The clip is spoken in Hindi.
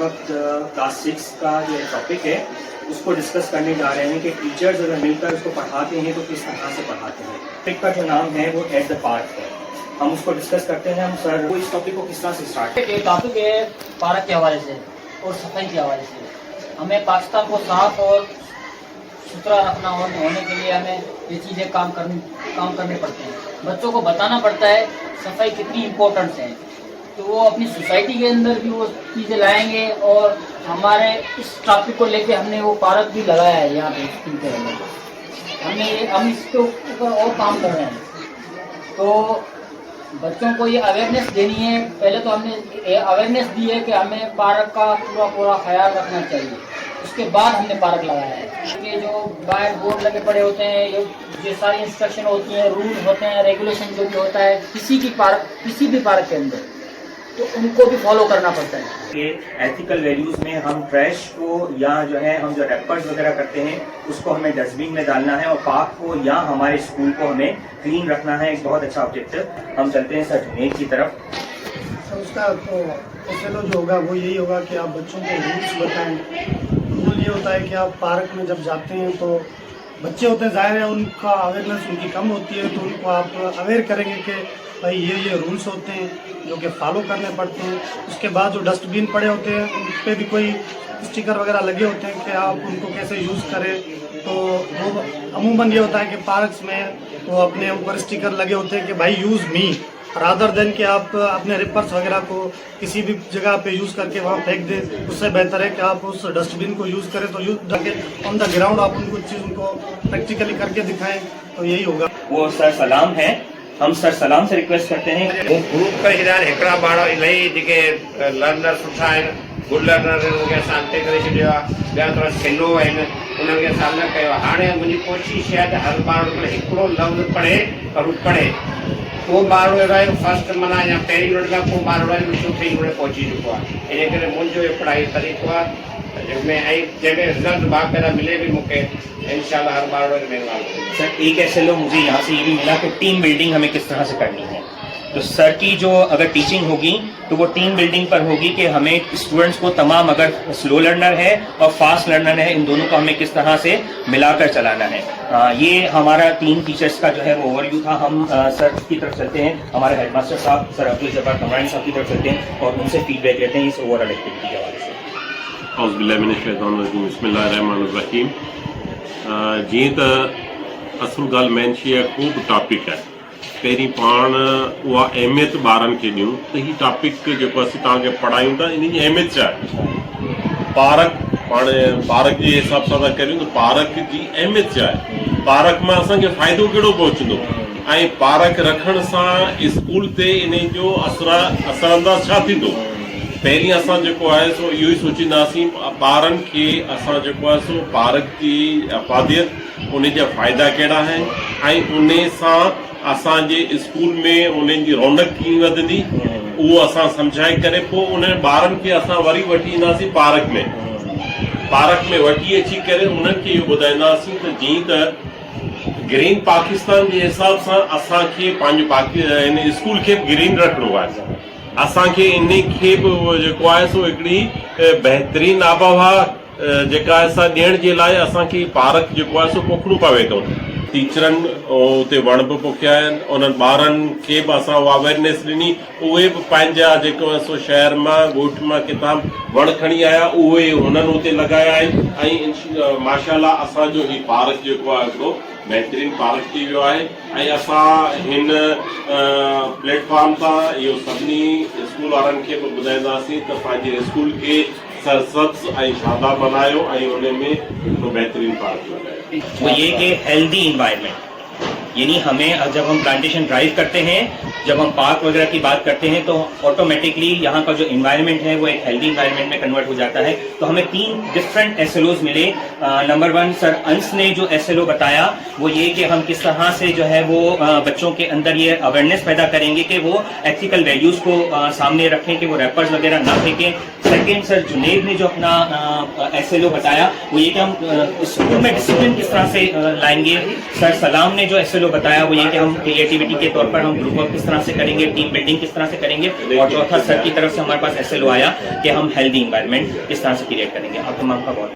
वक्त क्लास 6 का जो टॉपिक है उसको डिस्कस करने जा रहे हैं कि टीचर्स अगर मिलकर उसको पढ़ाते हैं तो किस तरह से पढ़ाते हैं। टॉपिक का जो नाम है वो एट द पार्क है, हम उसको डिस्कस करते हैं। हम सर वो इस टॉपिक को किस तरह से स्टार्ट ये टॉपिक है पार्क के हवाले से और सफाई के हवाले से। हमें पाकिस्तान को साफ और सुथरा रखना होने के लिए हमें ये चीज़ें काम करने पड़ते हैं। बच्चों को बताना पड़ता है सफाई कितनी इम्पोर्टेंट है, तो वो अपनी सोसाइटी के अंदर भी वो चीज़ें लाएंगे। और हमारे इस टॉपिक को लेके हमने वो पार्क भी लगाया है यहाँ पे स्कूल के अंदर। हम इसके ऊपर और काम कर रहे हैं। तो बच्चों को ये अवेयरनेस देनी है। पहले तो हमने अवेयरनेस दी है कि हमें पार्क का पूरा ख्याल रखना चाहिए, उसके बाद हमने पार्क लगाया है। ये जो बाहर बोर्ड लगे पड़े होते हैं, ये सारी इंस्ट्रक्शन होती हैं, रूल होते हैं, रेगुलेशन जो भी होता है किसी भी पार्क के अंदर, तो उनको भी फॉलो करना पड़ता है। कि एथिकल वैल्यूज में हम ट्रैश को या जो है हम जो रैपर्स वगैरह करते हैं उसको हमें डस्टबिन में डालना है और पार्क को या हमारे स्कूल को हमें क्लीन रखना है। एक बहुत अच्छा ऑब्जेक्टिव। हम चलते हैं सर जुनेद की तरफ। सर उसका तो चलो जो होगा वो यही होगा कि आप बच्चों को रूल्स बताएं। रूल ये होता है कि आप पार्क में जब जाते हैं तो बच्चे होते हैं, जाहिर है उनका अवेयरनेस उनकी कम होती है, तो उनको आप अवेयर करेंगे कि भाई ये रूल्स होते हैं जो कि फॉलो करने पड़ते हैं। उसके बाद जो डस्टबिन पड़े होते हैं उन पर भी कोई स्टिकर वगैरह लगे होते हैं कि आप उनको कैसे यूज़ करें। तो वो अमूमन ये होता है कि पार्क्स में वो अपने ऊपर स्टिकर लगे होते हैं कि भाई यूज़ मी, रादर देन कि आप अपने रिपर्स वगैरह को किसी भी जगह पे यूज़ करके वहाँ फेंक दें। उससे बेहतर है कि आप उस डस्टबिन को यूज़ करें। तो यूज़ करके ऑन द ग्राउंड आप उनको चीज़ उनको प्रैक्टिकली करके दिखाएं, तो यही होगा। वो सर सलाम है, हम सर सलाम से रिक्वेस्ट करते हैं। ग्रुप करे छॾिया आहिनि, हिकिड़ा ॿार इलाही जेके लर्नर सुठा आहिनि, गुड लर्नर आहिनि, उनखे असां अॻिते करे छॾियो आहे। ॿिया थोरा स्लो आहिनि, उन्हनि खे असां न कयो आहे। हाणे मुंहिंजी कोशिशि आहे त हर ॿार हिकिड़ो लफ़्ज़ पढ़े पर हू पढ़े। को ॿार अहिड़ो आहे फस्ट माना या पहिरीं यूनिट खां को ॿार अहिड़ो आहे चोथी यूनिट पहुची चुको आहे। इन करे मुंहिंजो इहो पढ़ाई तरीक़ो आहे जंहिंमें जंहिंमें रिज़ल्ट बाक़ाइदा मिले भी मूंखे इंशाल्लाह हर बार महिरबानी। सर एक SLO मुझे यहाँ से ये भी मिला कि टीम बिल्डिंग हमें किस तरह से करनी है। तो सर की जो अगर टीचिंग होगी तो वो टीम बिल्डिंग पर होगी कि हमें स्टूडेंट्स को तमाम अगर स्लो लर्नर है और फास्ट लर्नर है इन दोनों को हमें किस तरह से मिलाकर चलाना है। ये हमारा 3 टीचर्स का जो है वो ओवरव्यू था। हम सर की तरफ चलते हैं, हमारे हेडमास्टर साहब सर अब्दुल जब्बार कमरानी साहब की तरफ चलते हैं और उनसे फीडबैक लेते हैं इस ओवरऑल एक्टिविटी के हवाले से। बिस्मिल्लाहिर्रहमानिर्रहीम। जीअं त असुल ॻाल्हि मेन शइ आहे, को बि टॉपिक आहे पहिरीं पाण उहा अहमियत ॿारनि खे ॾियूं त हीउ टॉपिक जेको असीं तव्हांखे पढ़ायूं था इन जी अहमियत छा आहे। पार्क जे हिसाब सां था करियूं त पार्क जी अहमियत छा आहे, पार्क मां असांखे फ़ाइदो कहिड़ो पहुचंदो ऐं पार्क रखण सां स्कूल ते इन जो असरअंदाज़ छा थींदो। पहिरीं असां जेको आहे सो इहो ई सोचींदासीं ॿारनि खे असां जेको आहे सो पार्क जी अफ़ादियत, उन जा फ़ाइदा कहिड़ा आहिनि ऐं उन सां असांजे स्कूल में उन्हनि जी रौनक कीअं वधंदी उहो असां सम्झाए करे पोइ उन्हनि ॿारनि खे असां वरी वठी ईंदासीं पार्क में वठी अची करे उन्हनि खे इहो ॿुधाईंदासीं त जीअं त ग्रीन पाकिस्तान जे हिसाब सां असांखे पंहिंजो इन स्कूल खे ग्रीन रखिणो आहे। असांखे इन खे बि जेको आहे सो हिकिड़ी बहितरीन आबहवा जेका आहे असां ॾियण जे लाइ असांखे पार्क जेको आहे सो पोखणो पवे थो। टीचरनि उते वण बि पोखिया आहिनि, उन्हनि ॿारनि खे बि असां उहा अवेयरनेस ॾिनी। उहे बि पंहिंजा जेको आहे सो शहर मां ॻोठ मां किताब वण खणी आया, उहे हुननि उते लॻाया आहिनि ऐं माशाल्लाह असांजो हीउ पार्क जेको आहे हिकिड़ो बहितरीन पार्क थी वियो आहे। ऐं असां हिन प्लेटफॉर्म तां इहो सभिनी स्कूल वारनि खे बि ॿुधाईंदासीं त पंहिंजे स्कूल खे सरसब्ज़ ऐं शादाब बनायो ऐं उन में हिकिड़ो बहितरीन पार्क लॻायो। वो ये कि हेल्दी इन्वायरमेंट, यानी हमें जब हम प्लांटेशन ड्राइव करते हैं, जब हम पार्क वगैरह की बात करते हैं तो ऑटोमेटिकली यहाँ का जो इन्वायरमेंट है वो एक हेल्दी इन्वायरमेंट में कन्वर्ट हो जाता है। तो हमें 3 डिफरेंट SLOs मिले। नंबर 1 सर अंस ने जो SLO बताया वो ये कि हम किस तरह से जो है वो बच्चों के अंदर ये अवेयरनेस पैदा करेंगे कि वो एथिकल वैल्यूज को सामने रखें, कि वो रैपर्स वगैरह ना फेंकें। सेकेंड सर जुनेद ने जो अपना SLO बताया वो ये कि हम स्कूल में डिसिप्लिन किस तरह से लाएंगे। सर सलाम ने जो SLO बताया वो ये कि हम क्रिएटिविटी के तौर पर हम ग्रुप वर्क किस तरह से करेंगे, टीम बिल्डिंग किस तरह से करेंगे, और चौथा सर की तरफ से हमारे पास SLO आया कि हम हेल्दी इन्वायरमेंट किस तरह से क्रिएट करेंगे। आप तमाम का बहुत